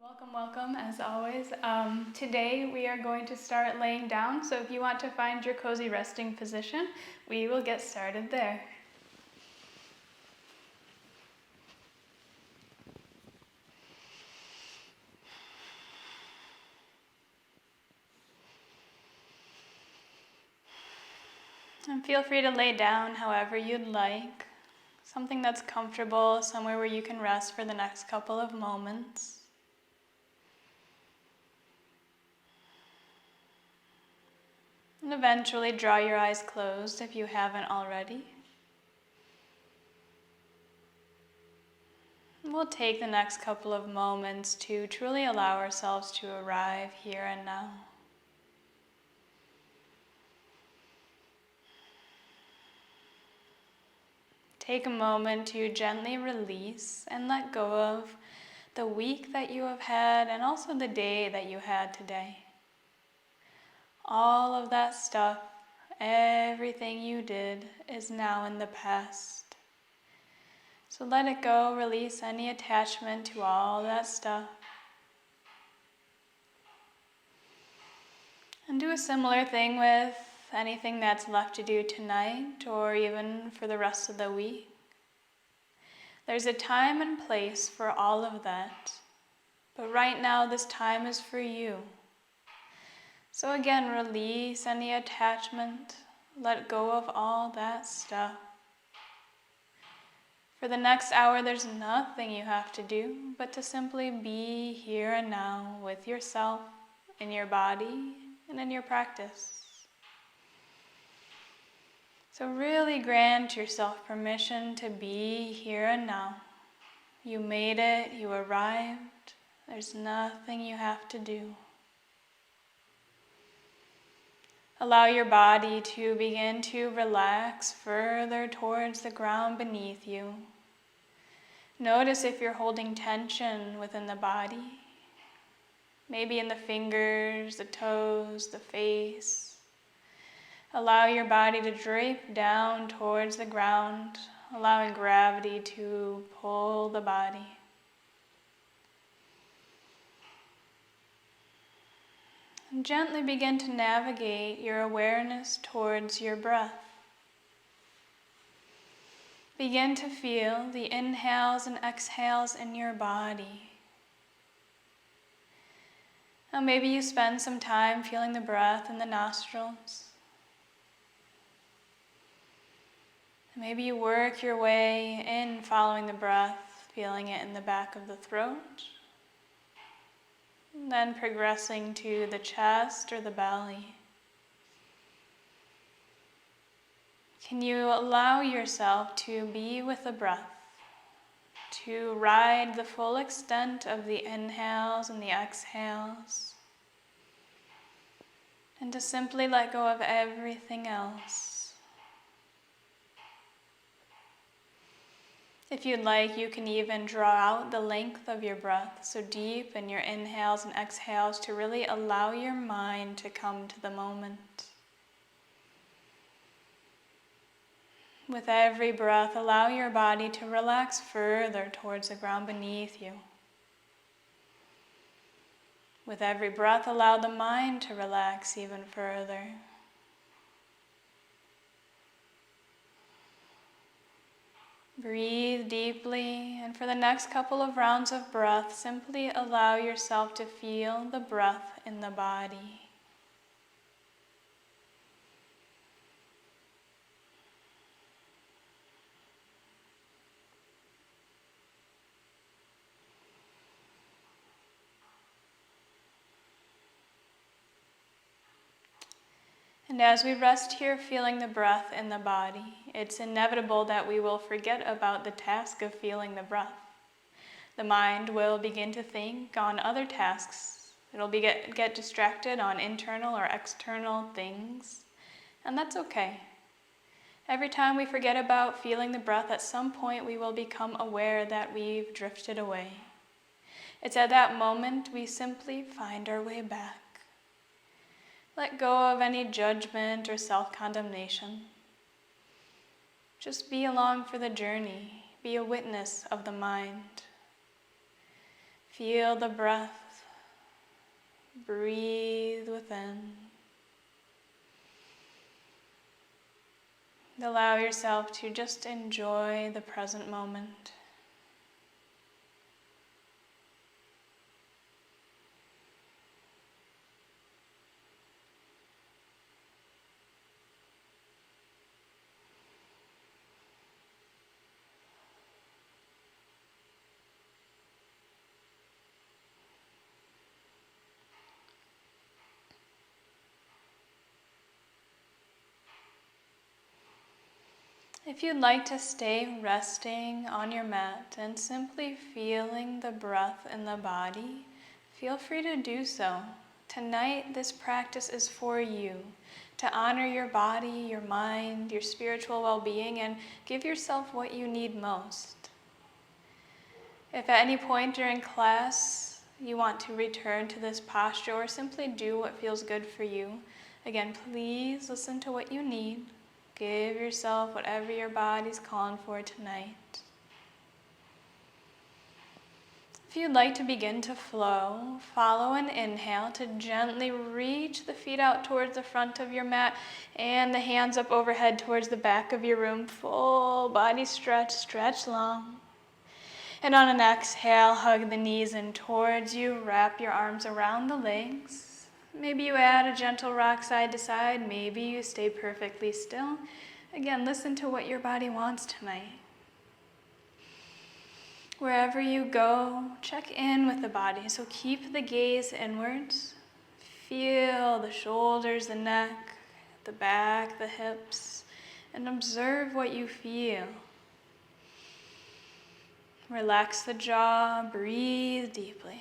Welcome, as always. Today we are going to start laying down, so if you want to find your cozy resting position, we will get started there. And feel free to lay down however you'd like. Something that's comfortable, somewhere where you can rest for the next couple of moments. And eventually draw your eyes closed if you haven't already. We'll take the next couple of moments to truly allow ourselves to arrive here and now. Take a moment to gently release and let go of the week that you have had and also the day that you had today. All of that stuff, everything you did is now in the past. So let it go, release any attachment to all that stuff. And do a similar thing with anything that's left to do tonight or even for the rest of the week. There's a time and place for all of that, but right now this time is for you. So again, release any attachment, let go of all that stuff. For the next hour, there's nothing you have to do but to simply be here and now with yourself, in your body, and in your practice. So really grant yourself permission to be here and now. You made it, you arrived, there's nothing you have to do. Allow your body to begin to relax further towards the ground beneath you. Notice if you're holding tension within the body, maybe in the fingers, the toes, the face. Allow your body to drape down towards the ground, allowing gravity to pull the body. And gently begin to navigate your awareness towards your breath. Begin to feel the inhales and exhales in your body. Now maybe you spend some time feeling the breath in the nostrils. Maybe you work your way in following the breath, feeling it in the back of the throat. And then progressing to the chest or the belly. Can you allow yourself to be with the breath, to ride the full extent of the inhales and the exhales, and to simply let go of everything else? If you'd like, you can even draw out the length of your breath, so deep in your inhales and exhales to really allow your mind to come to the moment. With every breath, allow your body to relax further towards the ground beneath you. With every breath, allow the mind to relax even further. Breathe deeply, and for the next couple of rounds of breath, simply allow yourself to feel the breath in the body. And as we rest here feeling the breath in the body, it's inevitable that we will forget about the task of feeling the breath. The mind will begin to think on other tasks. It'll get distracted on internal or external things, and that's okay. Every time we forget about feeling the breath, at some point we will become aware that we've drifted away. It's at that moment we simply find our way back. Let go of any judgment or self-condemnation. Just be along for the journey. Be a witness of the mind. Feel the breath. Breathe within. Allow yourself to just enjoy the present moment. If you'd like to stay resting on your mat and simply feeling the breath in the body, feel free to do so. Tonight, this practice is for you, to honor your body, your mind, your spiritual well-being, and give yourself what you need most. If at any point during class you want to return to this posture or simply do what feels good for you, again, please listen to what you need. Give yourself whatever your body's calling for tonight. If you'd like to begin to flow, follow an inhale to gently reach the feet out towards the front of your mat and the hands up overhead towards the back of your room. Full body stretch, stretch long. And on an exhale, hug the knees in towards you, wrap your arms around the legs. Maybe you add a gentle rock side to side. Maybe you stay perfectly still. Again, listen to what your body wants tonight. Wherever you go, check in with the body. So keep the gaze inwards. Feel the shoulders, the neck, the back, the hips, and observe what you feel. Relax the jaw, breathe deeply.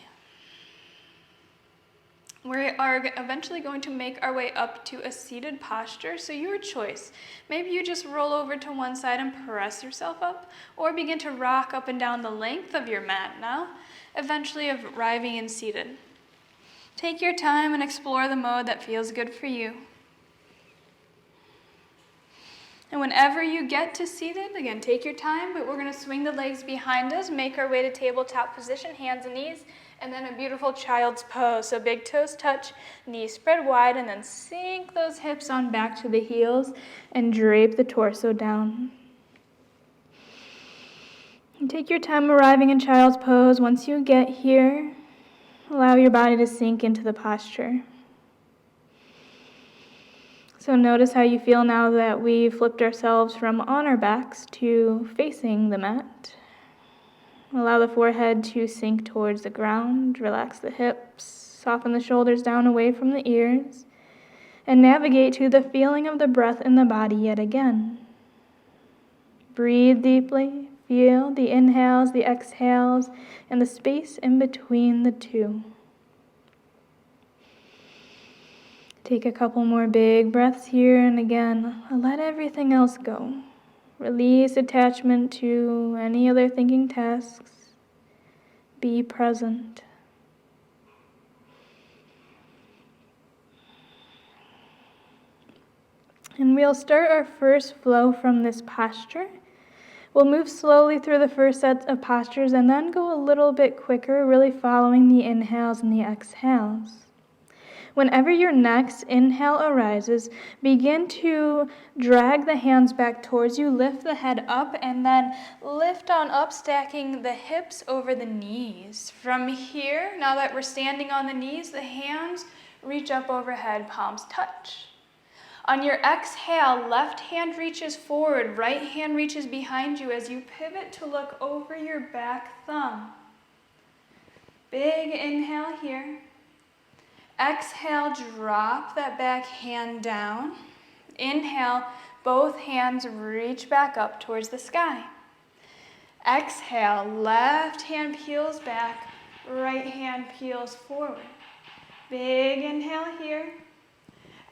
We are eventually going to make our way up to a seated posture, so your choice. Maybe you just roll over to one side and press yourself up, or begin to rock up and down the length of your mat now, eventually arriving in seated. Take your time and explore the mode that feels good for you. And whenever you get to seated, again, take your time, but we're going to swing the legs behind us, make our way to tabletop position, hands and knees, and then a beautiful child's pose. So big toes touch, knees spread wide, and then sink those hips on back to the heels and drape the torso down. And take your time arriving in child's pose. Once you get here, allow your body to sink into the posture. So notice how you feel now that we flipped ourselves from on our backs to facing the mat. Allow the forehead to sink towards the ground. Relax the hips. Soften the shoulders down away from the ears. And navigate to the feeling of the breath in the body yet again. Breathe deeply. Feel the inhales, the exhales, and the space in between the two. Take a couple more big breaths here, and again, let everything else go. Release attachment to any other thinking tasks. Be present. And we'll start our first flow from this posture. We'll move slowly through the first set of postures and then go a little bit quicker, really following the inhales and the exhales. Whenever your next inhale arises, begin to drag the hands back towards you, lift the head up, and then lift on up, stacking the hips over the knees. From here, now that we're standing on the knees, the hands reach up overhead, palms touch. On your exhale, left hand reaches forward, right hand reaches behind you as you pivot to look over your back thumb. Big inhale here. Exhale, drop that back hand down. Inhale, both hands reach back up towards the sky. Exhale, left hand peels back, right hand peels forward. Big inhale here.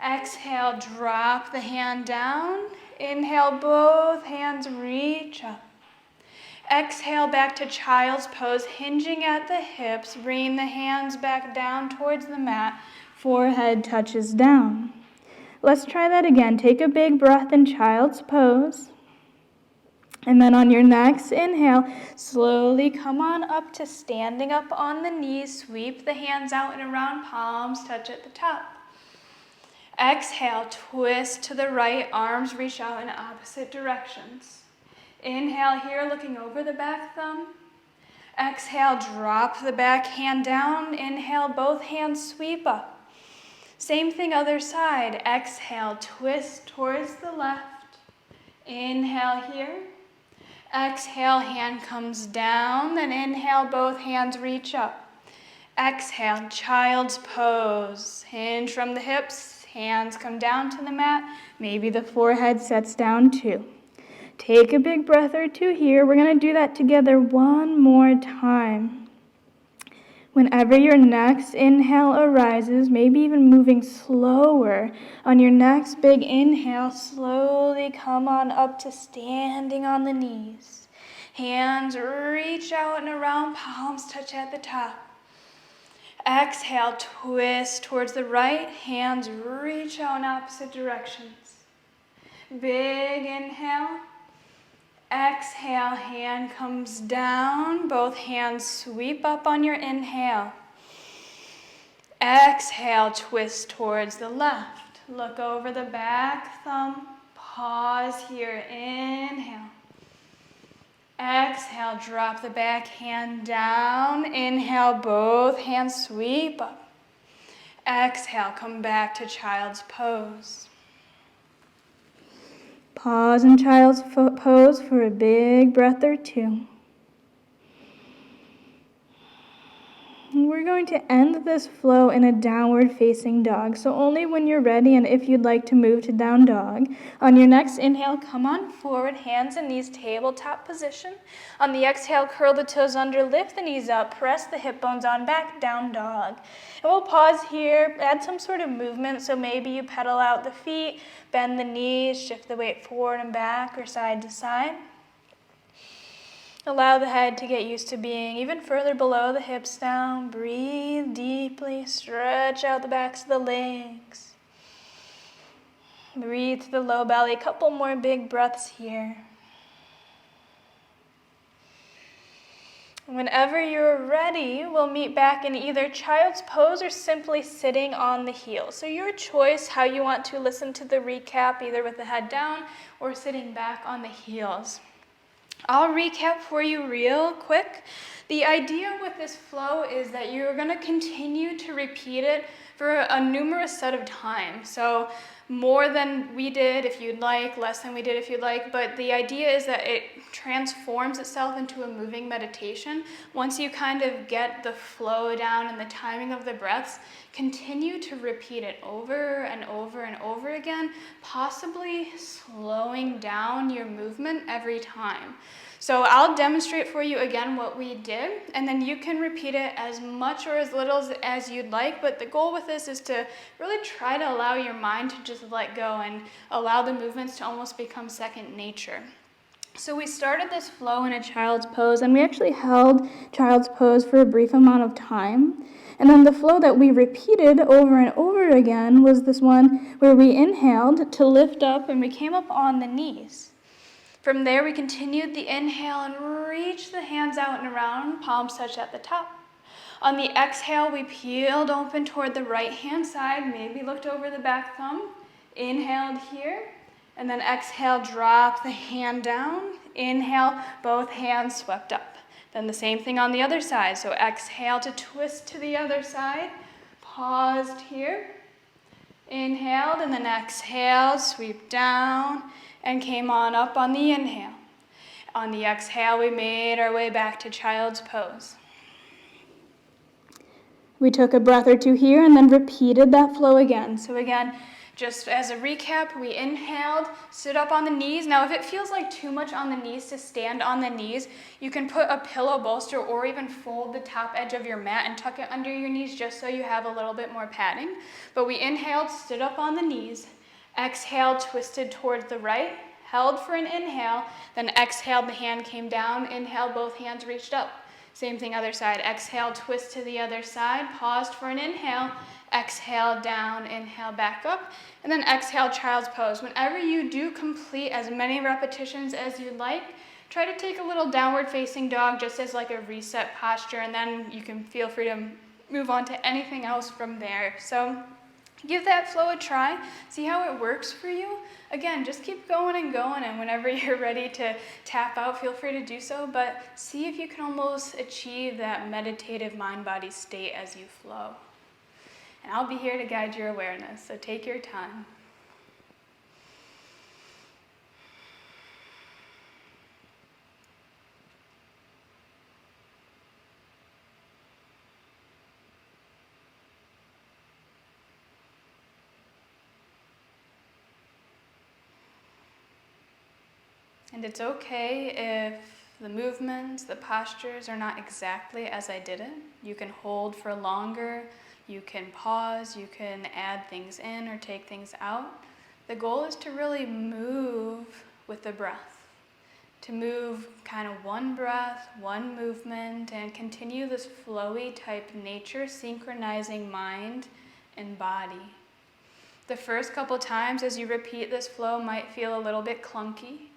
Exhale, drop the hand down. Inhale, both hands reach up. Exhale back to child's pose, hinging at the hips, bringing the hands back down towards the mat, forehead touches down. Let's try that again. Take a big breath in child's pose. And then on your next inhale, slowly come on up to standing up on the knees. Sweep the hands out and around, palms touch at the top. Exhale, twist to the right, arms reach out in opposite directions. Inhale here, looking over the back thumb. Exhale, drop the back hand down. Inhale, both hands sweep up. Same thing, other side. Exhale, twist towards the left. Inhale here. Exhale, hand comes down. Then inhale, both hands reach up. Exhale, child's pose. Hinge from the hips, hands come down to the mat. Maybe the forehead sets down too. Take a big breath or two here. We're going to do that together one more time. Whenever your next inhale arises, maybe even moving slower, on your next big inhale, slowly come on up to standing on the knees. Hands reach out and around, palms touch at the top. Exhale, twist towards the right, hands reach out in opposite directions. Big inhale. Exhale, hand comes down, both hands sweep up on your inhale. Exhale, twist towards the left. Look over the back thumb, pause here, inhale. Exhale, drop the back hand down. Inhale, both hands sweep up. Exhale, come back to child's pose. Pause in child's pose for a big breath or two. And we're going to end this flow in a downward facing dog. So only when you're ready and if you'd like to move to down dog. On your next inhale, come on forward, hands and knees tabletop position. On the exhale, curl the toes under, lift the knees up, press the hip bones on back, down dog. And we'll pause here, add some sort of movement. So maybe you pedal out the feet, bend the knees, shift the weight forward and back or side to side. Allow the head to get used to being even further below the hips down. Breathe deeply, stretch out the backs of the legs. Breathe to the low belly, a couple more big breaths here. Whenever you're ready, we'll meet back in either child's pose or simply sitting on the heels. So your choice how you want to listen to the recap, either with the head down or sitting back on the heels. I'll recap for you real quick. The idea with this flow is that you're going to continue to repeat it for a numerous set of times. So more than we did if you'd like, less than we did if you'd like, but the idea is that it transforms itself into a moving meditation. Once you kind of get the flow down and the timing of the breaths, continue to repeat it over and over and over again, possibly slowing down your movement every time. So I'll demonstrate for you again what we did, and then you can repeat it as much or as little as you'd like, but the goal with this is to really try to allow your mind to just let go and allow the movements to almost become second nature. So we started this flow in a child's pose, and we actually held child's pose for a brief amount of time. And then the flow that we repeated over and over again was this one where we inhaled to lift up and we came up on the knees. From there, we continued the inhale and reached the hands out and around, palms touch at the top. On the exhale, we peeled open toward the right-hand side, maybe looked over the back thumb, inhaled here, and then exhale, drop the hand down. Inhale, both hands swept up. Then the same thing on the other side. So exhale to twist to the other side, paused here, inhaled, and then exhale, sweep down, and came on up on the inhale. On the exhale, we made our way back to child's pose. We took a breath or two here and then repeated that flow again. So again, just as a recap, we inhaled, stood up on the knees. Now, if it feels like too much on the knees to stand on the knees, you can put a pillow bolster or even fold the top edge of your mat and tuck it under your knees just so you have a little bit more padding. But we inhaled, stood up on the knees, exhaled, twisted towards the right, held for an inhale, then exhaled, the hand came down, inhaled, both hands reached up. Same thing, other side. Exhale, twist to the other side. Pause for an inhale. Exhale, down, inhale, back up. And then exhale, child's pose. Whenever you do complete as many repetitions as you'd like, try to take a little downward facing dog just as like a reset posture, and then you can feel free to move on to anything else from there. So give that flow a try. See how it works for you. Again, just keep going, and whenever you're ready to tap out, feel free to do so, but see if you can almost achieve that meditative mind-body state as you flow. And I'll be here to guide your awareness, so take your time. And it's okay if the movements, the postures are not exactly as I did it. You can hold for longer, you can pause, you can add things in or take things out. The goal is to really move with the breath, to move kind of one breath, one movement, and continue this flowy type nature, synchronizing mind and body. The first couple times as you repeat this flow might feel a little bit clunky,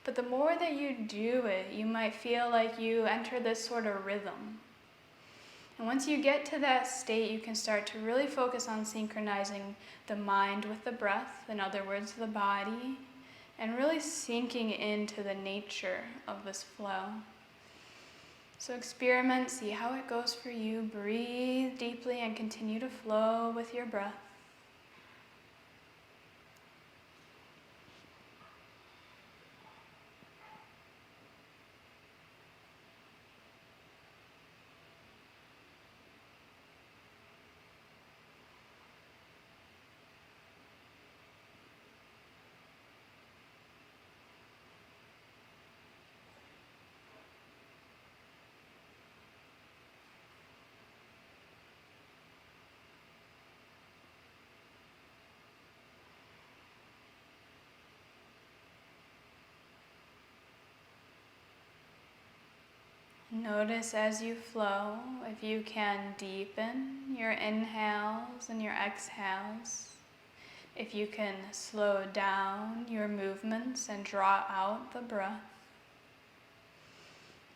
but the more that you do it, you might feel like you enter this sort of rhythm. And once you get to that state, you can start to really focus on synchronizing the mind with the breath, in other words, the body, and really sinking into the nature of this flow. So experiment, see how it goes for you. Breathe deeply and continue to flow with your breath. Notice as you flow, if you can deepen your inhales and your exhales, if you can slow down your movements and draw out the breath,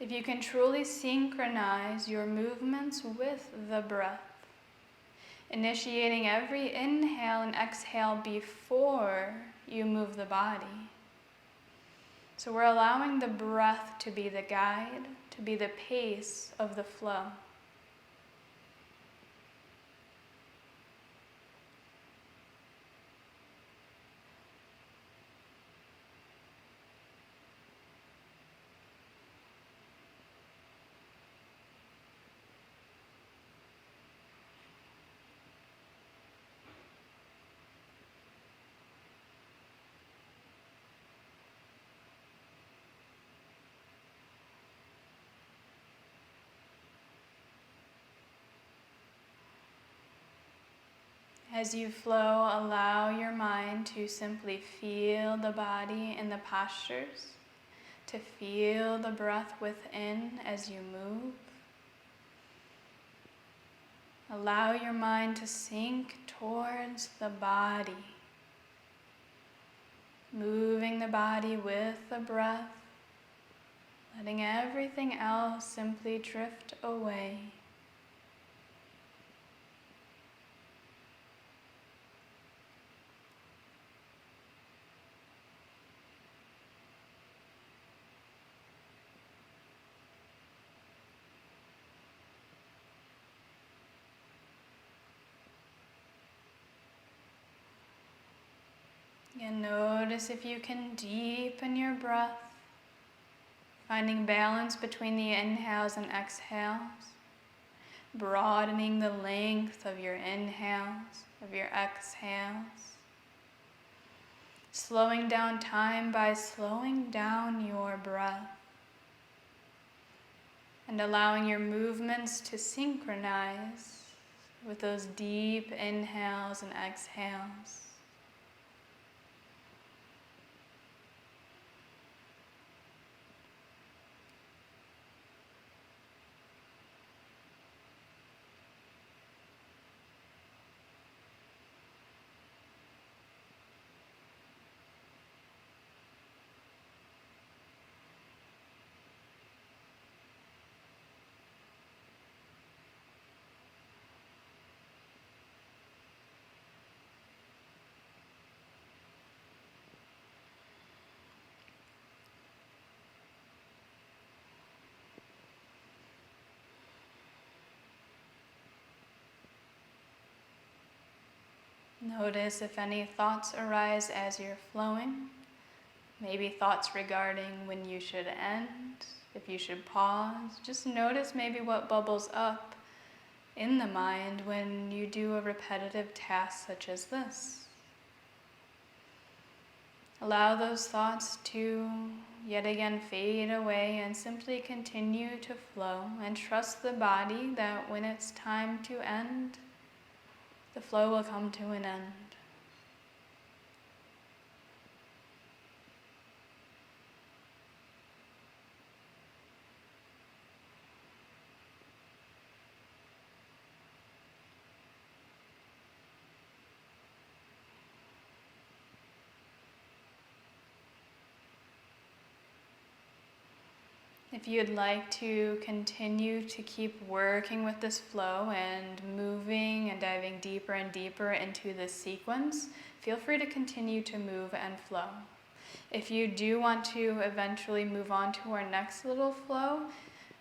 if you can truly synchronize your movements with the breath, initiating every inhale and exhale before you move the body. So we're allowing the breath to be the guide, to be the pace of the flow. As you flow, allow your mind to simply feel the body and the postures, to feel the breath within as you move. Allow your mind to sink towards the body, moving the body with the breath, letting everything else simply drift away. And notice if you can deepen your breath, finding balance between the inhales and exhales, broadening the length of your inhales, of your exhales, slowing down time by slowing down your breath, and allowing your movements to synchronize with those deep inhales and exhales. Notice if any thoughts arise as you're flowing. Maybe thoughts regarding when you should end, if you should pause. Just notice maybe what bubbles up in the mind when you do a repetitive task such as this. Allow those thoughts to yet again fade away and simply continue to flow, and trust the body that when it's time to end, the flow will come to an end. If you'd like to continue to keep working with this flow and moving and diving deeper and deeper into this sequence, feel free to continue to move and flow. If you do want to eventually move on to our next little flow,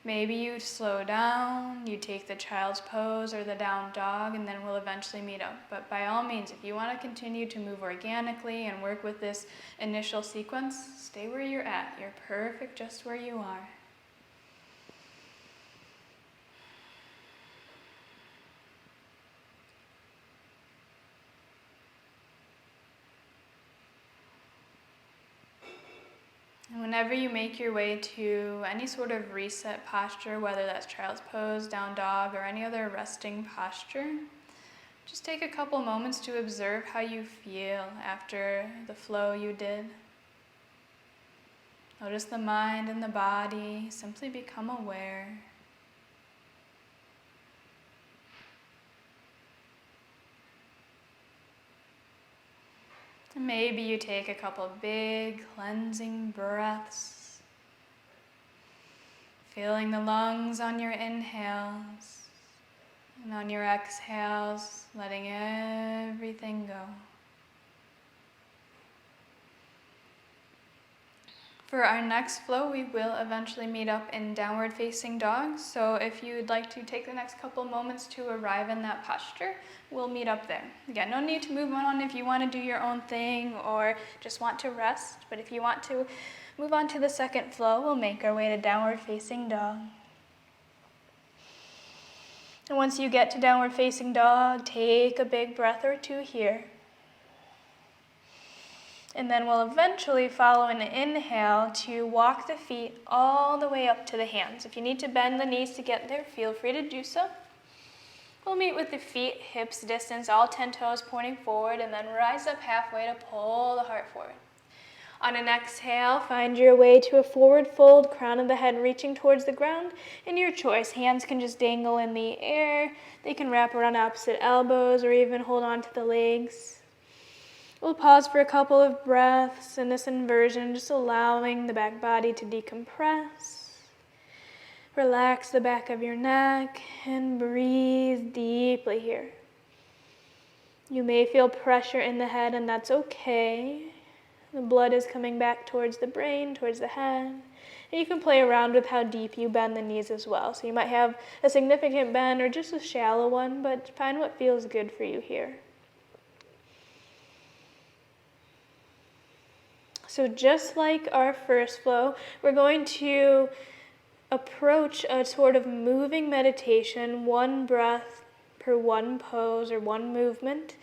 maybe you slow down, you take the child's pose or the down dog, and then we'll eventually meet up. But by all means, if you want to continue to move organically and work with this initial sequence, stay where you're at. You're perfect just where you are. And whenever you make your way to any sort of reset posture, whether that's child's pose, down dog, or any other resting posture, just take a couple moments to observe how you feel after the flow you did. Notice the mind and the body. Simply become aware. Maybe you take a couple big cleansing breaths, feeling the lungs on your inhales, and on your exhales, letting everything go. For our next flow, we will eventually meet up in downward facing dog. So if you'd like to take the next couple moments to arrive in that posture, we'll meet up there. Again, no need to move on if you want to do your own thing or just want to rest. But if you want to move on to the second flow, we'll make our way to downward facing dog. And once you get to downward facing dog, take a big breath or two here. And then we'll eventually follow an inhale to walk the feet all the way up to the hands. If you need to bend the knees to get there, feel free to do so. We'll meet with the feet hips distance, all 10 toes pointing forward, and then rise up halfway to pull the heart forward. On an exhale, find your way to a forward fold, crown of the head reaching towards the ground. In your choice, hands can just dangle in the air. They can wrap around opposite elbows or even hold on to the legs. We'll pause for a couple of breaths in this inversion, just allowing the back body to decompress. Relax the back of your neck and breathe deeply here. You may feel pressure in the head, and that's okay. The blood is coming back towards the brain, towards the head. And you can play around with how deep you bend the knees as well. So you might have a significant bend or just a shallow one, but find what feels good for you here. So just like our first flow, we're going to approach a sort of moving meditation, one breath per one pose or one movement,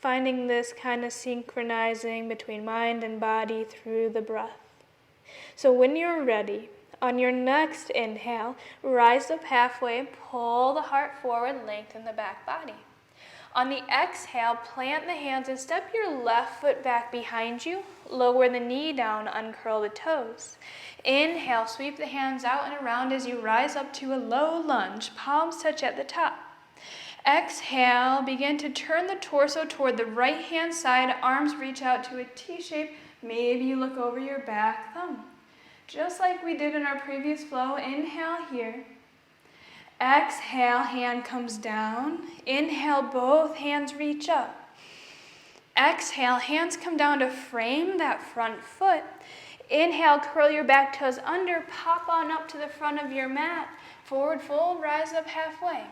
finding this kind of synchronizing between mind and body through the breath. So when you're ready, on your next inhale, rise up halfway, pull the heart forward, lengthen the back body. On the exhale, plant the hands and step your left foot back behind you. Lower the knee down, uncurl the toes. Inhale, sweep the hands out and around as you rise up to a low lunge. Palms touch at the top. Exhale, begin to turn the torso toward the right hand side. Arms reach out to a T shape. Maybe you look over your back thumb. Just like we did in our previous flow, inhale here. Exhale, hand comes down. Inhale, both hands reach up. Exhale, hands come down to frame that front foot. Inhale, curl your back toes under, pop on up to the front of your mat. Forward fold, rise up halfway.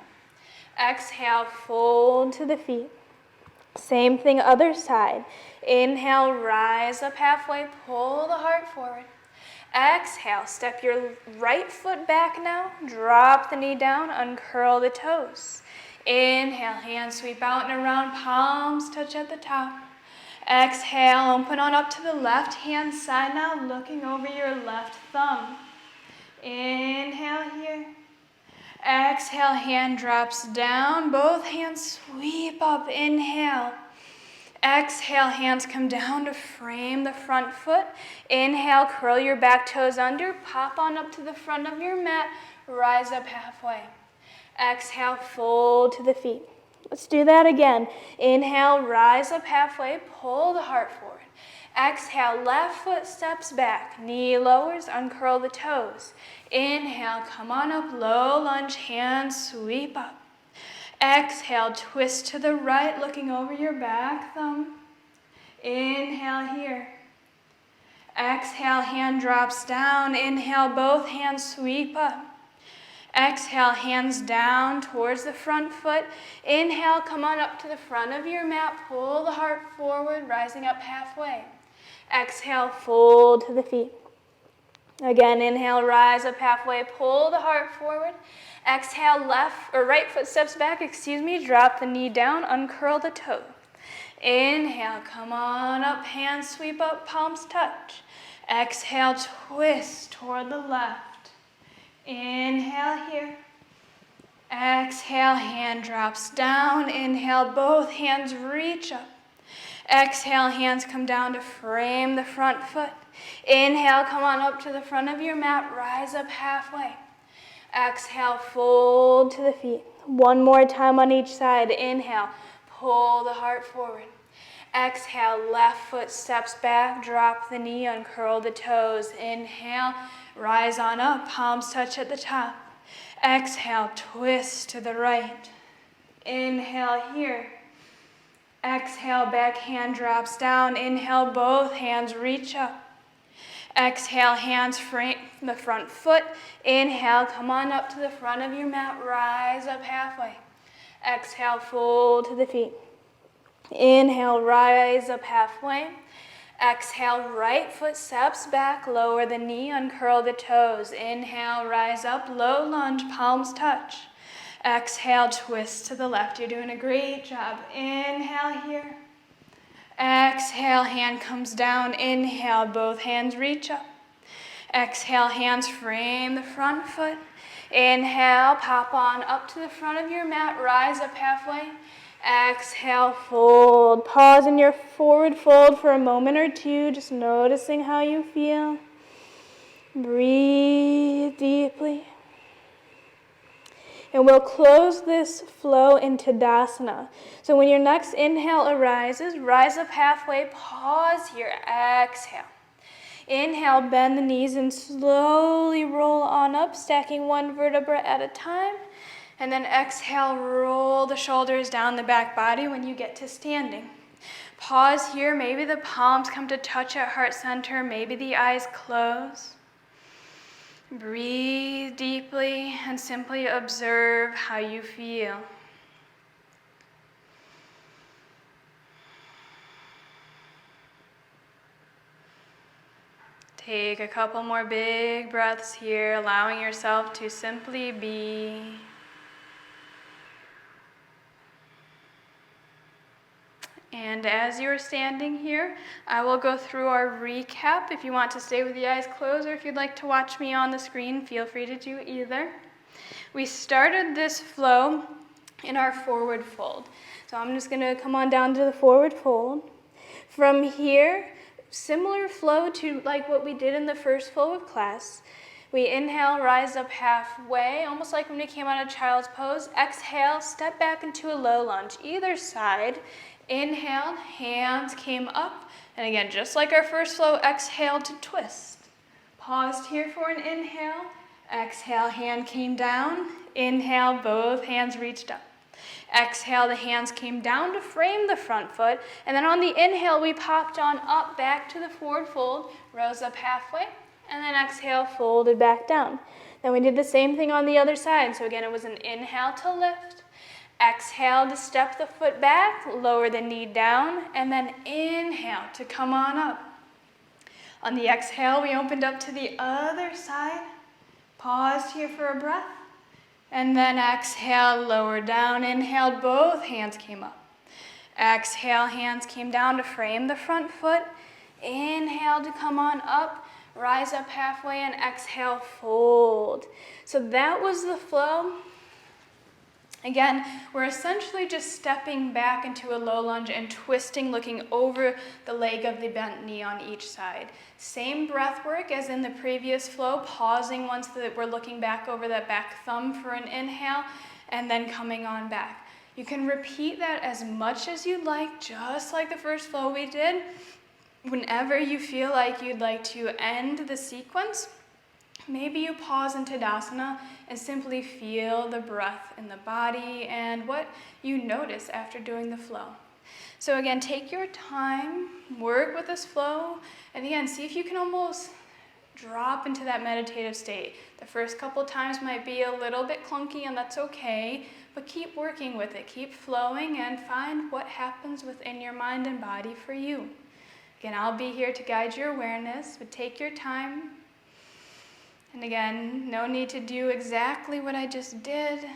Exhale, fold to the feet. Same thing, other side. Inhale, rise up halfway, pull the heart forward. Exhale, step your right foot back now, drop the knee down, uncurl the toes. Inhale, hands sweep out and around, palms touch at the top. Exhale, open on up to the left hand side now, looking over your left thumb. Inhale here. Exhale, hand drops down, both hands sweep up, inhale. Exhale, hands come down to frame the front foot. Inhale, curl your back toes under, pop on up to the front of your mat, rise up halfway. Exhale, fold to the feet. Let's do that again. Inhale, rise up halfway, pull the heart forward. Exhale, left foot steps back, knee lowers, uncurl the toes. Inhale, come on up, low lunge, hands sweep up. Exhale, twist to the right, looking over your back thumb. Inhale here. Exhale, hand drops down. Inhale, both hands sweep up. Exhale, hands down towards the front foot. Inhale, come on up to the front of your mat. Pull the heart forward, rising up halfway. Exhale, fold to the feet. Again, inhale, rise up halfway, pull the heart forward. Exhale, right foot steps back, drop the knee down, uncurl the toe. Inhale, come on up, hands sweep up, palms touch. Exhale, twist toward the left. Inhale here. Exhale, hand drops down. Inhale, both hands reach up. Exhale, hands come down to frame the front foot. Inhale, come on up to the front of your mat, rise up halfway. Exhale, fold to the feet. One more time on each side. Inhale, pull the heart forward. Exhale, left foot steps back, drop the knee, uncurl the toes. Inhale, rise on up, palms touch at the top. Exhale, twist to the right. Inhale here. Exhale, back hand drops down. Inhale, both hands reach up. Exhale, hands frame the front foot. Inhale, come on up to the front of your mat, rise up halfway. Exhale, fold to the feet. Inhale, rise up halfway. Exhale, right foot steps back, lower the knee, uncurl the toes. Inhale, rise up, low lunge, palms touch. Exhale, twist to the left. You're doing a great job. Inhale here. Exhale, hand comes down. Inhale, both hands reach up. Exhale, hands frame the front foot. Inhale, pop on up to the front of your mat, rise up halfway. Exhale, fold. Pause in your forward fold for a moment or two, just noticing how you feel. Breathe deeply. And we'll close this flow into Tadasana. So when your next inhale arises, rise up halfway, pause here, exhale. Inhale, bend the knees and slowly roll on up, stacking one vertebra at a time. And then exhale, roll the shoulders down the back body when you get to standing. Pause here, maybe the palms come to touch at heart center, maybe the eyes close. Breathe deeply and simply observe how you feel. Take a couple more big breaths here, allowing yourself to simply be. And as you're standing here, I will go through our recap. If you want to stay with the eyes closed, or if you'd like to watch me on the screen, feel free to do either. We started this flow in our forward fold. So I'm just going to come on down to the forward fold. From here, similar flow to like what we did in the first flow of class. We inhale, rise up halfway, almost like when we came out of child's pose. Exhale, step back into a low lunge, either side. Inhale, hands came up. And again, just like our first flow, exhale to twist. Paused here for an inhale. Exhale, hand came down. Inhale, both hands reached up. Exhale, the hands came down to frame the front foot. And then on the inhale, we popped on up back to the forward fold, rose up halfway, and then exhale, folded back down. Then we did the same thing on the other side. So again, it was an inhale to lift. Exhale to step the foot back, lower the knee down, and then inhale to come on up. On the exhale, we opened up to the other side. Paused here for a breath. And then exhale, lower down. Inhale, both hands came up. Exhale, hands came down to frame the front foot. Inhale to come on up. Rise up halfway and exhale, fold. So that was the flow. Again, we're essentially just stepping back into a low lunge and twisting, looking over the leg of the bent knee on each side. Same breath work as in the previous flow, pausing once we're looking back over that back thumb for an inhale, and then coming on back. You can repeat that as much as you'd like, just like the first flow we did. Whenever you feel like you'd like to end the sequence, maybe you pause in Tadasana and simply feel the breath in the body and what you notice after doing the flow. So again, take your time, work with this flow, and again, see if you can almost drop into that meditative state. The first couple times might be a little bit clunky, and that's okay, but keep working with it. Keep flowing and find what happens within your mind and body for you. Again, I'll be here to guide your awareness, but take your time. And again, no need to do exactly what I just did.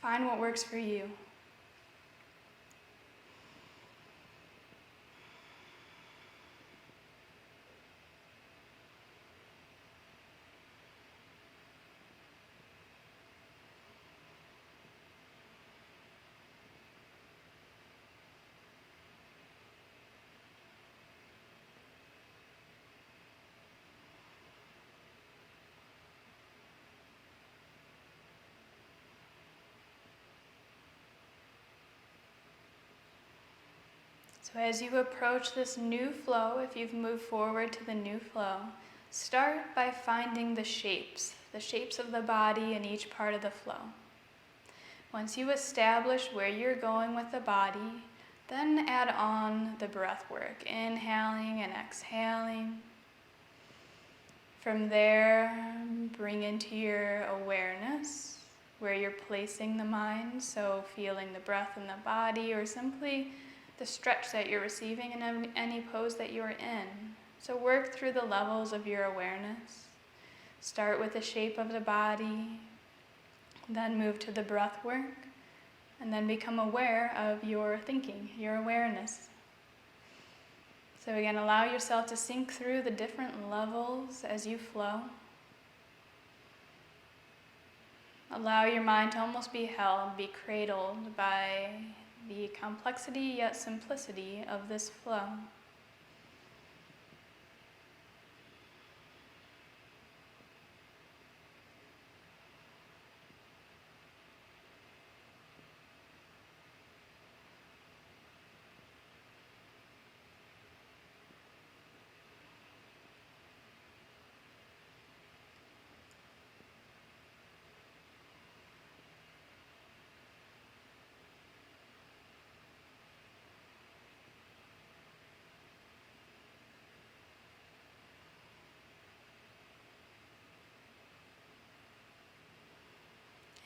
Find what works for you. So as you approach this new flow, if you've moved forward to the new flow, start by finding the shapes of the body in each part of the flow. Once you establish where you're going with the body, then add on the breath work, inhaling and exhaling. From there, bring into your awareness where you're placing the mind, so feeling the breath in the body or simply the stretch that you're receiving in any pose that you're in. So work through the levels of your awareness. Start with the shape of the body, then move to the breath work, and then become aware of your thinking, your awareness. So again, allow yourself to sink through the different levels as you flow. Allow your mind to almost be held, be cradled by the complexity yet simplicity of this flow.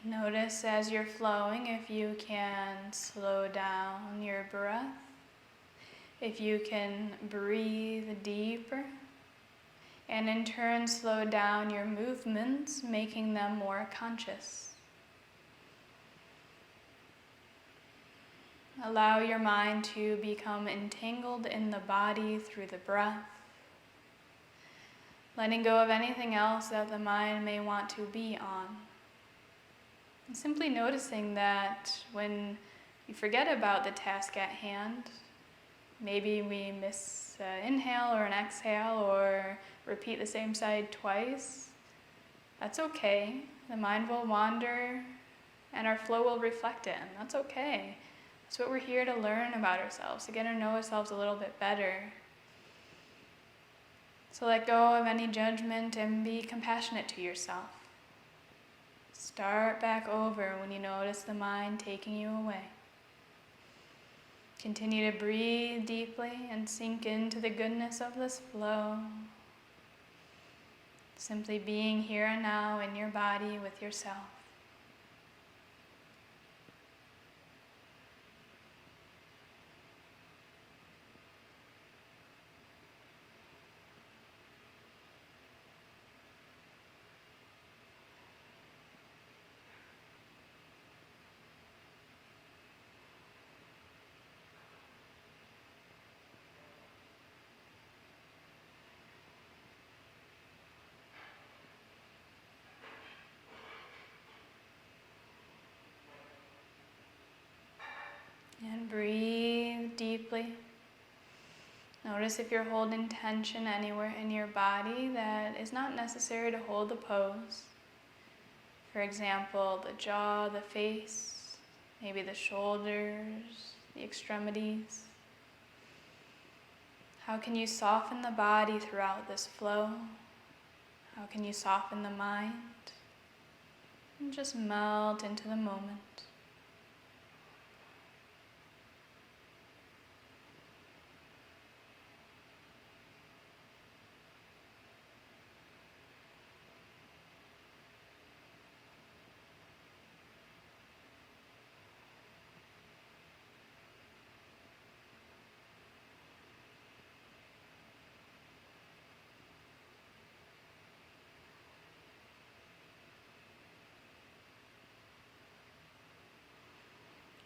Notice as you're flowing if you can slow down your breath, if you can breathe deeper, and in turn slow down your movements, making them more conscious. Allow your mind to become entangled in the body through the breath, letting go of anything else that the mind may want to be on. And simply noticing that when you forget about the task at hand, maybe we miss an inhale or an exhale or repeat the same side twice, that's okay. The mind will wander and our flow will reflect it, and that's okay. That's what we're here to learn about ourselves, to get to know ourselves a little bit better. So let go of any judgment and be compassionate to yourself. Start back over when you notice the mind taking you away. Continue to breathe deeply and sink into the goodness of this flow. Simply being here and now in your body with yourself. Breathe deeply. Notice if you're holding tension anywhere in your body that is not necessary to hold the pose. For example, the jaw, the face, maybe the shoulders, the extremities. How can you soften the body throughout this flow? How can you soften the mind? And just melt into the moment.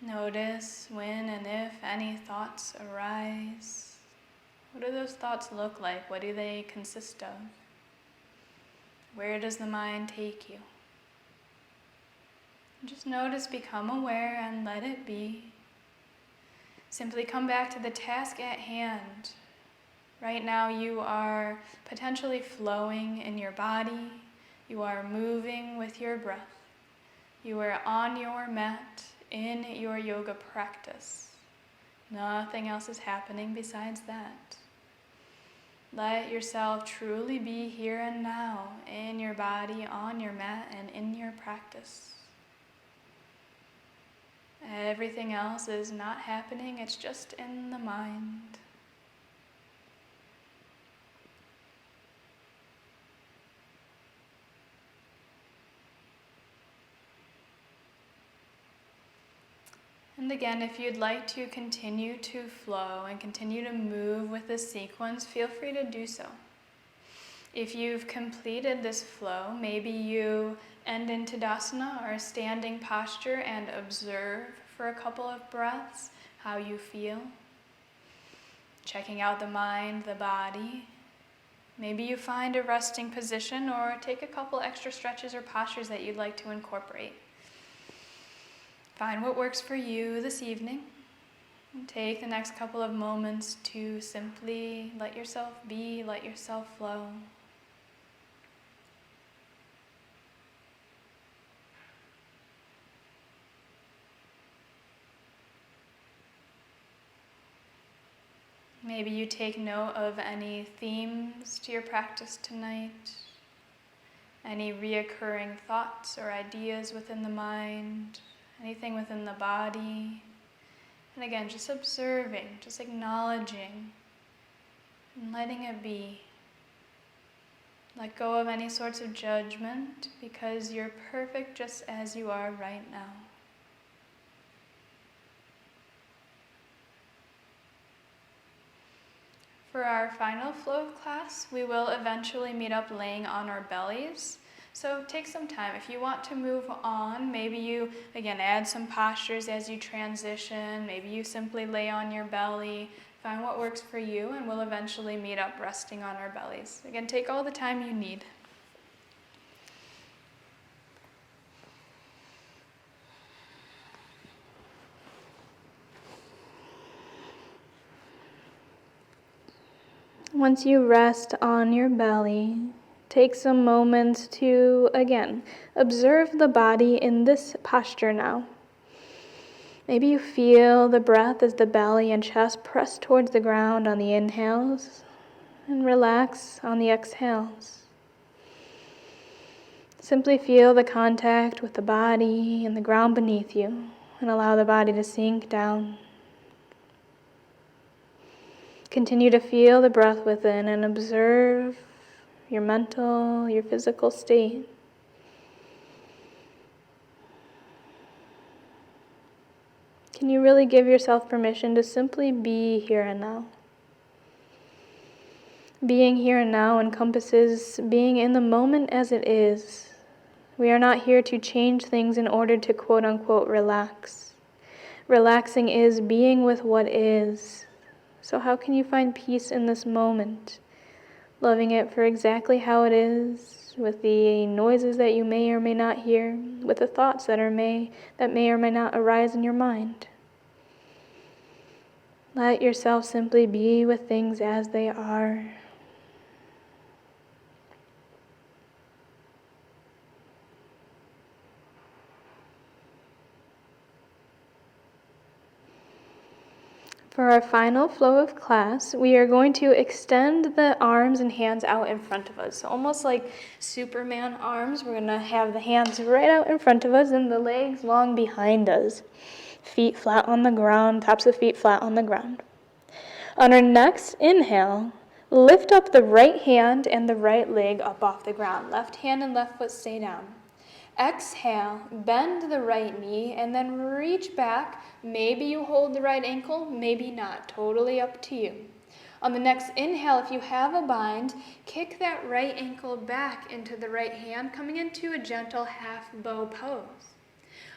Notice when and if any thoughts arise. What do those thoughts look like? What do they consist of? Where does the mind take you? Just notice, become aware, and let it be. Simply come back to the task at hand. Right now you are potentially flowing in your body. You are moving with your breath. You are on your mat in your yoga practice. Nothing else is happening besides that. Let yourself truly be here and now in your body, on your mat, and in your practice. Everything else is not happening, it's just in the mind. And again, if you'd like to continue to flow and continue to move with this sequence, feel free to do so. If you've completed this flow, maybe you end in Tadasana or a standing posture and observe for a couple of breaths how you feel. Checking out the mind, the body. Maybe you find a resting position or take a couple extra stretches or postures that you'd like to incorporate. Find what works for you this evening. And take the next couple of moments to simply let yourself be, let yourself flow. Maybe you take note of any themes to your practice tonight, any reoccurring thoughts or ideas within the mind, anything within the body. And again, just observing, just acknowledging, and letting it be. Let go of any sorts of judgment, because you're perfect just as you are right now. For our final flow class, we will eventually meet up laying on our bellies. So take some time. If you want to move on, maybe you, again, add some postures as you transition. Maybe you simply lay on your belly. Find what works for you, and we'll eventually meet up resting on our bellies. Again, take all the time you need. Once you rest on your belly, take some moments to, again, observe the body in this posture now. Maybe you feel the breath as the belly and chest press towards the ground on the inhales and relax on the exhales. Simply feel the contact with the body and the ground beneath you, and allow the body to sink down. Continue to feel the breath within and observe your mental, your physical state. Can you really give yourself permission to simply be here and now? Being here and now encompasses being in the moment as it is. We are not here to change things in order to quote-unquote relax. Relaxing is being with what is. So how can you find peace in this moment? Loving it for exactly how it is, with the noises that you may or may not hear, with the thoughts that may or may not arise in your mind. Let yourself simply be with things as they are. For our final flow of class, we are going to extend the arms and hands out in front of us. So almost like Superman arms, we're going to have the hands right out in front of us and the legs long behind us. Feet flat on the ground, tops of feet flat on the ground. On our next inhale, lift up the right hand and the right leg up off the ground. Left hand and left foot stay down. Exhale, bend the right knee, and then reach back. Maybe you hold the right ankle, maybe not. Totally up to you. On the next inhale, if you have a bind, kick that right ankle back into the right hand, coming into a gentle half bow pose.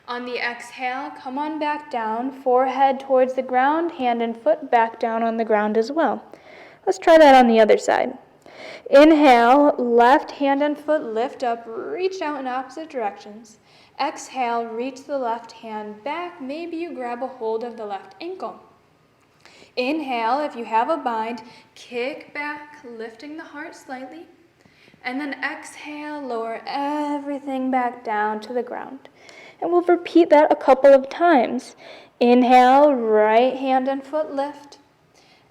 On the exhale, come on back down, forehead towards the ground, hand and foot back down on the ground as well. Let's try that on the other side. Inhale, left hand and foot lift up, reach out in opposite directions. Exhale, reach the left hand back. Maybe you grab a hold of the left ankle. Inhale, if you have a bind, kick back, lifting the heart slightly. And then exhale, lower everything back down to the ground. And we'll repeat that a couple of times. Inhale, right hand and foot lift.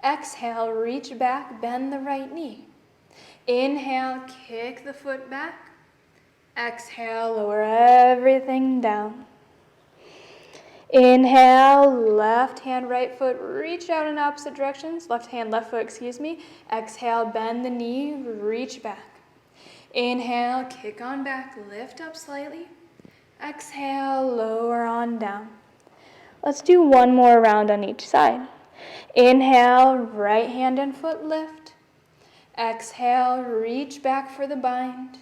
Exhale, reach back, bend the right knee. Inhale, kick the foot back. Exhale, lower everything down. Inhale, left hand, right foot, reach out in opposite directions. Left hand, left foot, Exhale, bend the knee, reach back. Inhale, kick on back, lift up slightly. Exhale, lower on down. Let's do one more round on each side. Inhale, right hand and foot lift. Exhale, reach back for the bind.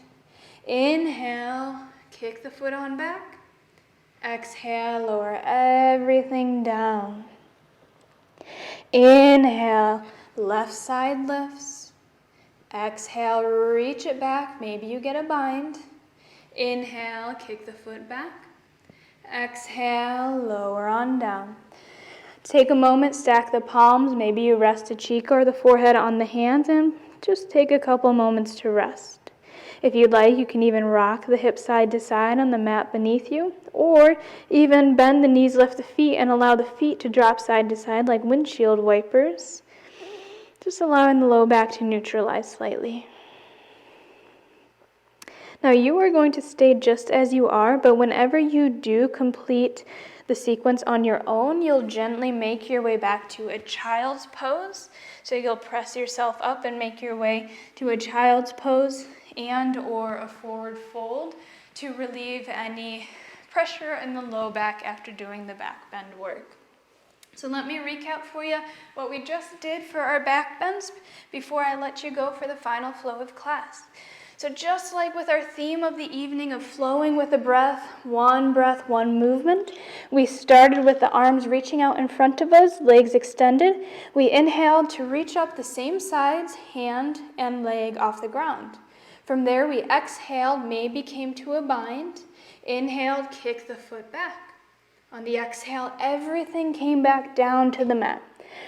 Inhale, kick the foot on back. Exhale, lower everything down. Inhale, left side lifts. Exhale, reach it back. Maybe you get a bind. Inhale, kick the foot back. Exhale, lower on down. Take a moment, stack the palms. Maybe you rest a cheek or the forehead on the hands and just take a couple moments to rest. If you'd like, you can even rock the hips side to side on the mat beneath you, or even bend the knees, lift the feet, and allow the feet to drop side to side like windshield wipers, just allowing the low back to neutralize slightly. Now you are going to stay just as you are, but whenever you do complete the sequence on your own, you'll gently make your way back to a child's pose. So you'll press yourself up and make your way to a child's pose and or a forward fold to relieve any pressure in the low back after doing the back bend work. So let me recap for you what we just did for our back bends before I let you go for the final flow of class. So just like with our theme of the evening of flowing with the breath, one movement, we started with the arms reaching out in front of us, legs extended. We inhaled to reach up the same sides, hand and leg off the ground. From there, we exhaled, maybe came to a bind. Inhaled, kick the foot back. On the exhale, everything came back down to the mat.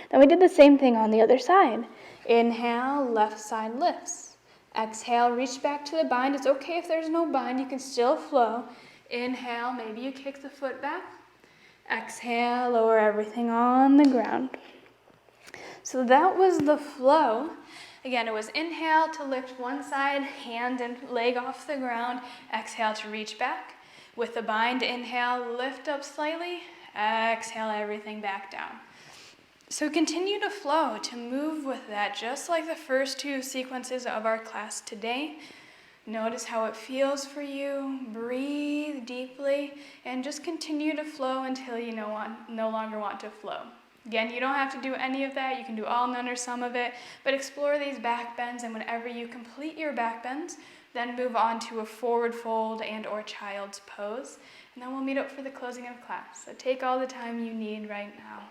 Then we did the same thing on the other side. Inhale, left side lifts. Exhale, reach back to the bind. It's okay if there's no bind, you can still flow. Inhale, maybe you kick the foot back. Exhale, lower everything on the ground. So that was the flow. Again, it was inhale to lift one side, hand and leg off the ground. Exhale to reach back. With the bind, inhale, lift up slightly. Exhale, everything back down. So continue to flow, to move with that, just like the first two sequences of our class today. Notice how it feels for you. Breathe deeply and just continue to flow until you no longer want to flow. Again, you don't have to do any of that. You can do all, none, or some of it, but explore these back bends, and whenever you complete your back bends, then move on to a forward fold and or child's pose, and then we'll meet up for the closing of class. So take all the time you need right now.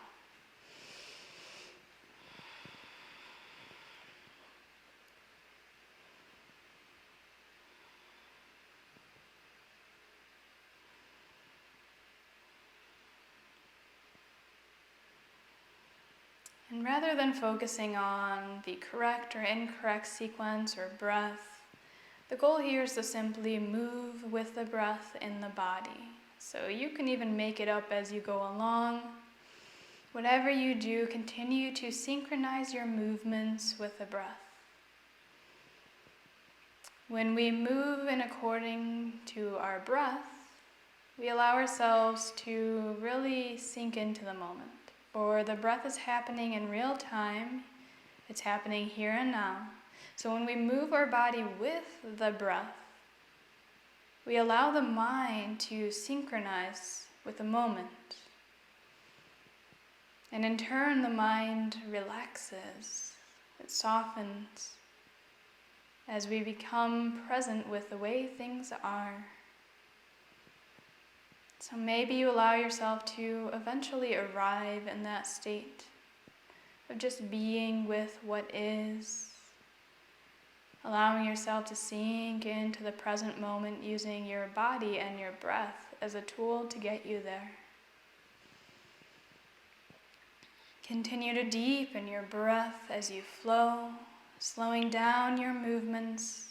And rather than focusing on the correct or incorrect sequence or breath, the goal here is to simply move with the breath in the body. So you can even make it up as you go along. Whatever you do, continue to synchronize your movements with the breath. When we move in according to our breath, we allow ourselves to really sink into the moment. For the breath is happening in real time. It's happening here and now. So when we move our body with the breath, we allow the mind to synchronize with the moment. And in turn, the mind relaxes, it softens as we become present with the way things are. So maybe you allow yourself to eventually arrive in that state of just being with what is, allowing yourself to sink into the present moment using your body and your breath as a tool to get you there. Continue to deepen your breath as you flow, slowing down your movements,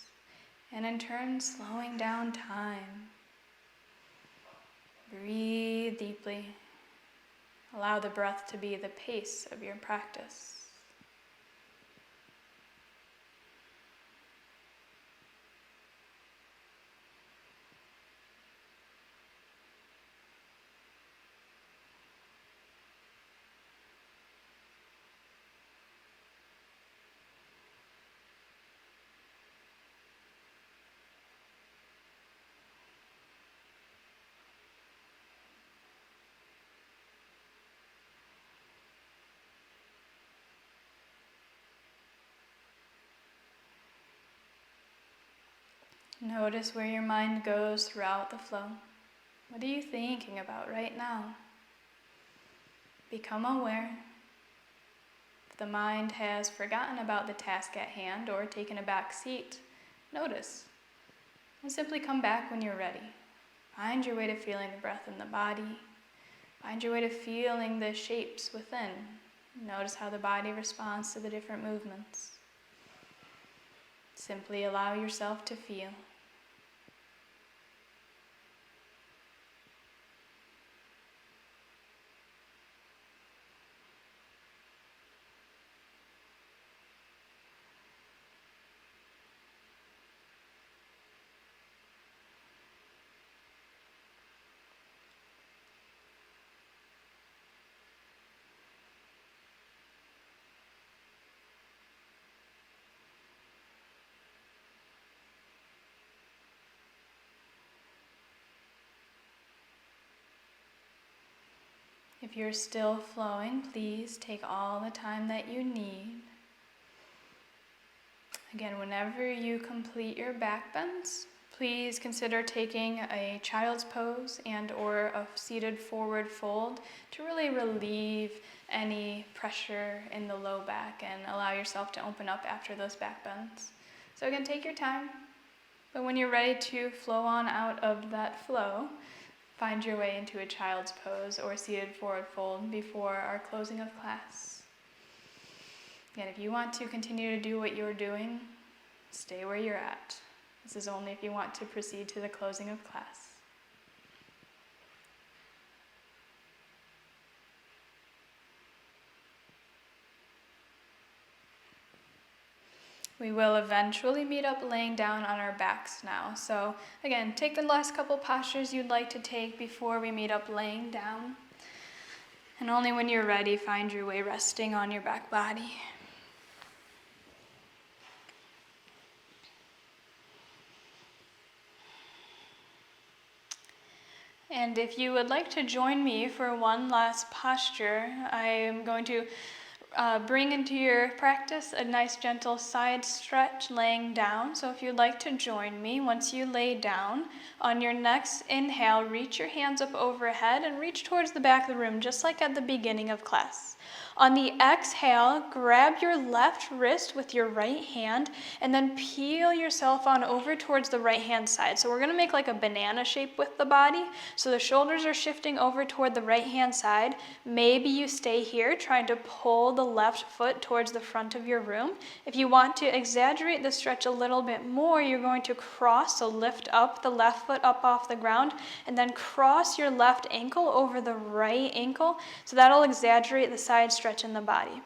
and in turn slowing down time. Breathe deeply. Allow the breath to be the pace of your practice. Notice where your mind goes throughout the flow. What are you thinking about right now? Become aware. If the mind has forgotten about the task at hand or taken a back seat, notice. And simply come back when you're ready. Find your way to feeling the breath in the body. Find your way to feeling the shapes within. Notice how the body responds to the different movements. Simply allow yourself to feel. If you're still flowing, please take all the time that you need. Again, whenever you complete your back bends, please consider taking a child's pose and or a seated forward fold to really relieve any pressure in the low back and allow yourself to open up after those back bends. So again, take your time, but when you're ready to flow on out of that flow, find your way into a child's pose or seated forward fold before our closing of class. Again, if you want to continue to do what you're doing, stay where you're at. This is only if you want to proceed to the closing of class. We will eventually meet up laying down on our backs now. So again, take the last couple postures you'd like to take before we meet up laying down. And only when you're ready, find your way resting on your back body. And if you would like to join me for one last posture, I am going to bring into your practice a nice gentle side stretch laying down. So if you'd like to join me, once you lay down, on your next inhale, reach your hands up overhead and reach towards the back of the room, just like at the beginning of class. On the exhale, grab your left wrist with your right hand and then peel yourself on over towards the right hand side. So we're going to make like a banana shape with the body. So the shoulders are shifting over toward the right hand side. Maybe you stay here trying to pull the left foot towards the front of your room. If you want to exaggerate the stretch a little bit more, you're going to cross, so lift up the left foot up off the ground and then cross your left ankle over the right ankle. So that'll exaggerate the side stretch in the body.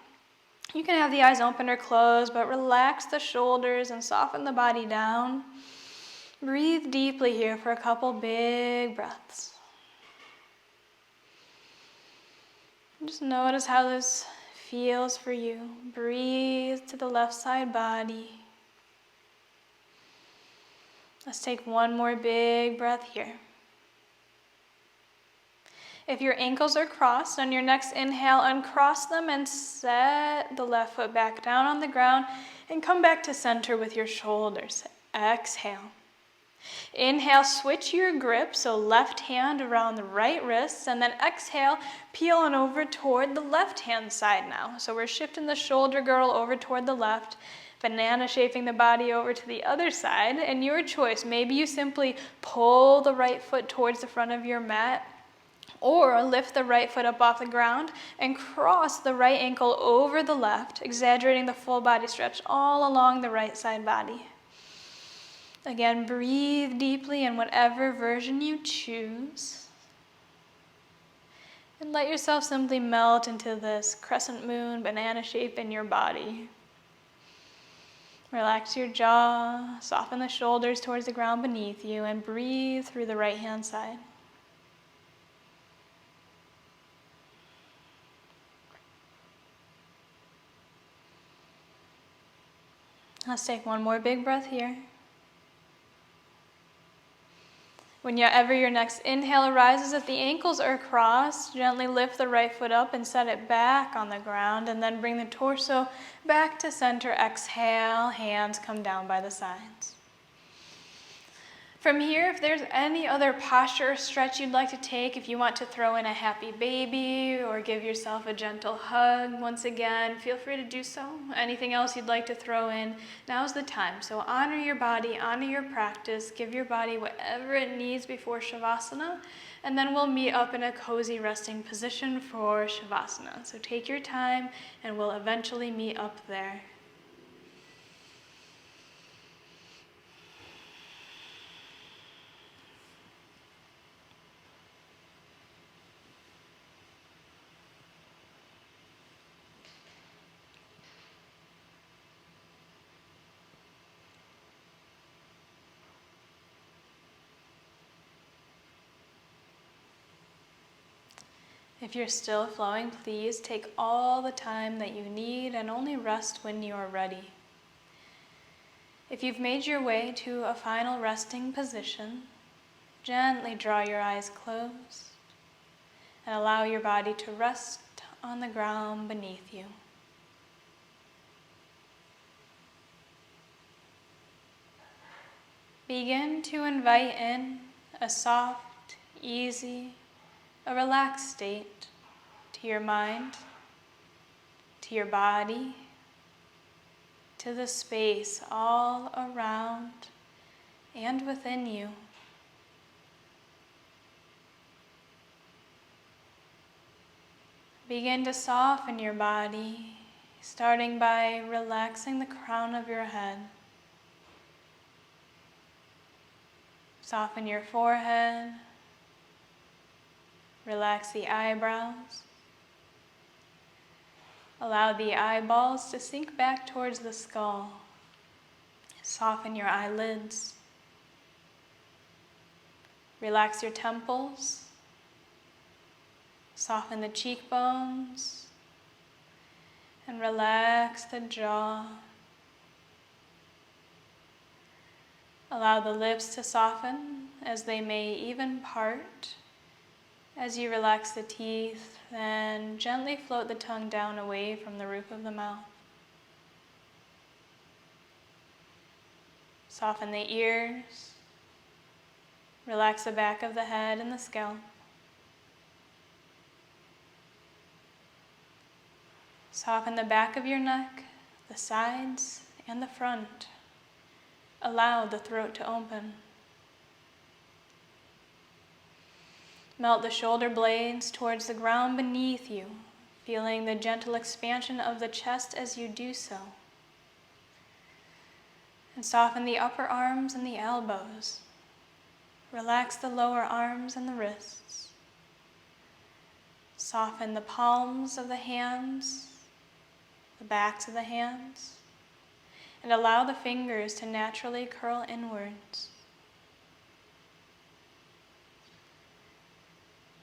You can have the eyes open or closed, but relax the shoulders and soften the body down. Breathe deeply here for a couple big breaths. Just notice how this feels for you. Breathe to the left side body. Let's take one more big breath here. If your ankles are crossed, on your next inhale, uncross them and set the left foot back down on the ground and come back to center with your shoulders. Exhale. Inhale, switch your grip, so left hand around the right wrist, and then exhale, peel on over toward the left hand side now. So we're shifting the shoulder girdle over toward the left, banana shaping the body over to the other side, and your choice. Maybe you simply pull the right foot towards the front of your mat, or lift the right foot up off the ground and cross the right ankle over the left, exaggerating the full body stretch all along the right side body. Again, breathe deeply in whatever version you choose. And let yourself simply melt into this crescent moon banana shape in your body. Relax your jaw, soften the shoulders towards the ground beneath you, and breathe through the right hand side. Let's take one more big breath here. Whenever your next inhale arises, if the ankles are crossed, gently lift the right foot up and set it back on the ground, and then bring the torso back to center. Exhale, hands come down by the sides. From here, if there's any other posture or stretch you'd like to take, if you want to throw in a happy baby or give yourself a gentle hug, once again, feel free to do so. Anything else you'd like to throw in, now's the time. So honor your body, honor your practice, give your body whatever it needs before Shavasana, and then we'll meet up in a cozy resting position for Shavasana. So take your time, and we'll eventually meet up there. If you're still flowing, please take all the time that you need and only rest when you are ready. If you've made your way to a final resting position, gently draw your eyes closed and allow your body to rest on the ground beneath you. Begin to invite in a soft, easy, a relaxed state to your mind, to your body, to the space all around and within you. Begin to soften your body, starting by relaxing the crown of your head. Soften your forehead. Relax the eyebrows. Allow the eyeballs to sink back towards the skull. Soften your eyelids. Relax your temples. Soften the cheekbones. And relax the jaw. Allow the lips to soften as they may even part. As you relax the teeth, then gently float the tongue down away from the roof of the mouth. Soften the ears. Relax the back of the head and the scalp. Soften the back of your neck, the sides, and the front. Allow the throat to open. Melt the shoulder blades towards the ground beneath you, feeling the gentle expansion of the chest as you do so. And soften the upper arms and the elbows. Relax the lower arms and the wrists. Soften the palms of the hands, the backs of the hands, and allow the fingers to naturally curl inwards.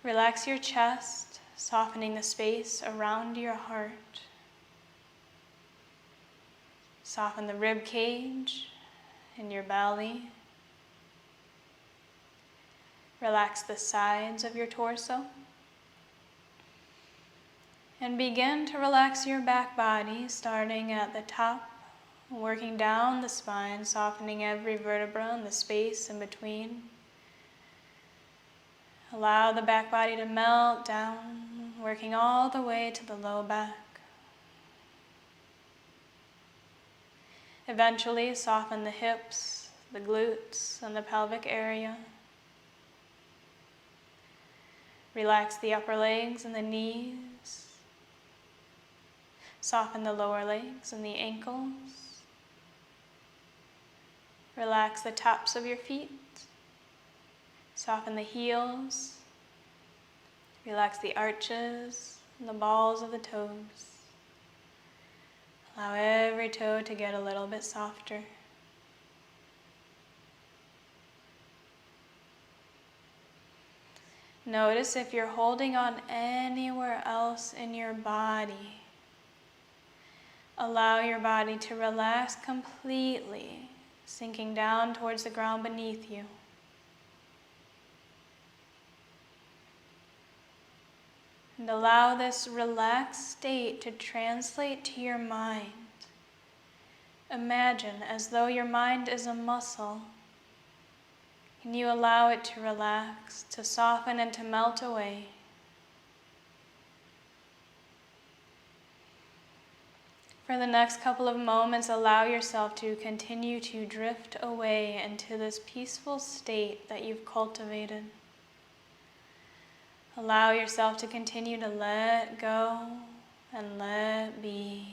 Relax your chest, softening the space around your heart. Soften the rib cage and your belly. Relax the sides of your torso. And begin to relax your back body, starting at the top, working down the spine, softening every vertebra and the space in between. Allow the back body to melt down, working all the way to the low back. Eventually, soften the hips, the glutes, and the pelvic area. Relax the upper legs and the knees. Soften the lower legs and the ankles. Relax the tops of your feet. Soften the heels. Relax the arches and the balls of the toes. Allow every toe to get a little bit softer. Notice if you're holding on anywhere else in your body. Allow your body to relax completely, sinking down towards the ground beneath you. And allow this relaxed state to translate to your mind. Imagine as though your mind is a muscle. Can you allow it to relax, to soften and to melt away? For the next couple of moments, allow yourself to continue to drift away into this peaceful state that you've cultivated. Allow yourself to continue to let go and let be.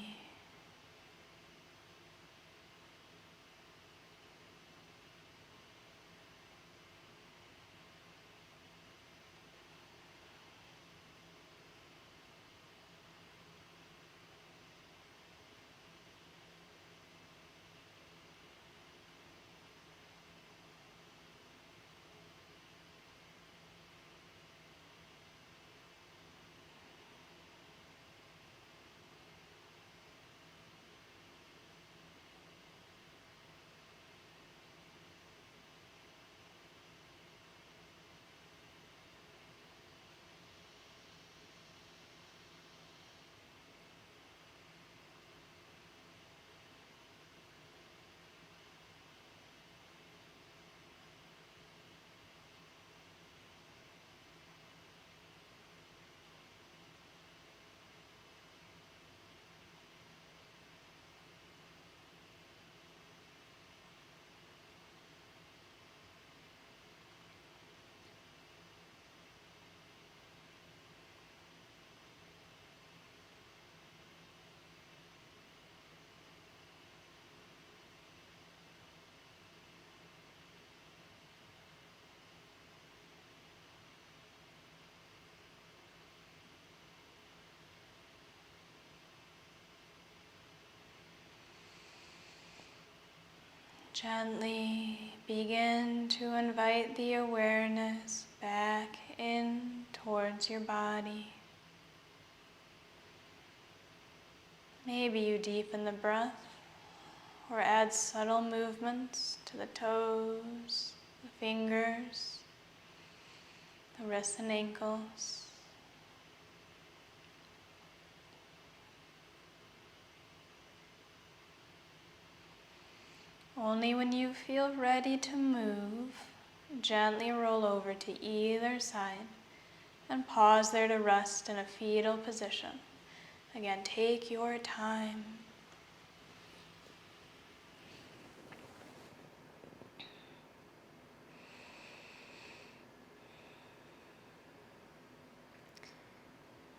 Gently begin to invite the awareness back in towards your body. Maybe you deepen the breath or add subtle movements to the toes, the fingers, the wrists and ankles. Only when you feel ready to move, gently roll over to either side and pause there to rest in a fetal position Again, take your time.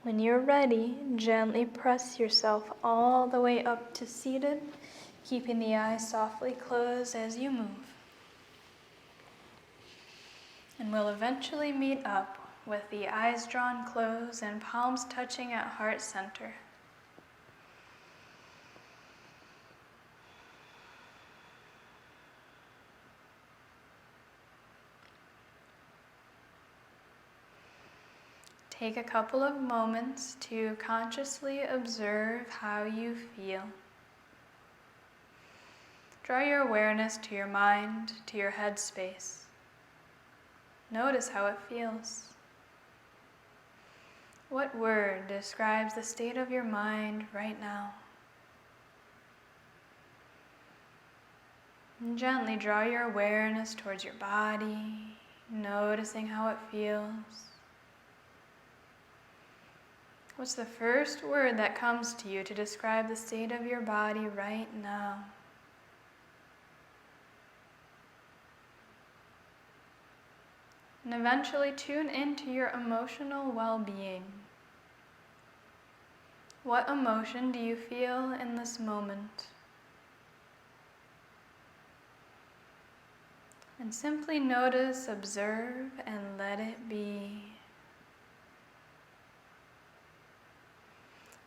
When you're ready, gently press yourself all the way up to seated, keeping the eyes softly closed as you move. And we'll eventually meet up with the eyes drawn close and palms touching at heart center. Take a couple of moments to consciously observe how you feel. Draw your awareness to your mind, to your head space. Notice how it feels. What word describes the state of your mind right now? And gently draw your awareness towards your body, noticing how it feels. What's the first word that comes to you to describe the state of your body right now? And eventually tune into your emotional well-being. What emotion do you feel in this moment? And simply notice, observe, and let it be.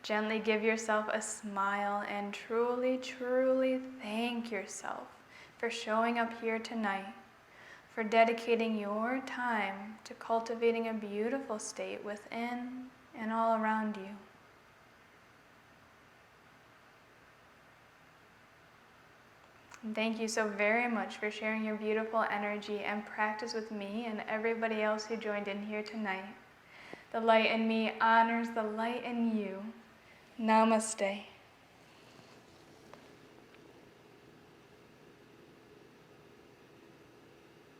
Gently give yourself a smile and truly, truly thank yourself for showing up here tonight, for dedicating your time to cultivating a beautiful state within and all around you. And thank you so very much for sharing your beautiful energy and practice with me and everybody else who joined in here tonight. The light in me honors the light in you. Namaste.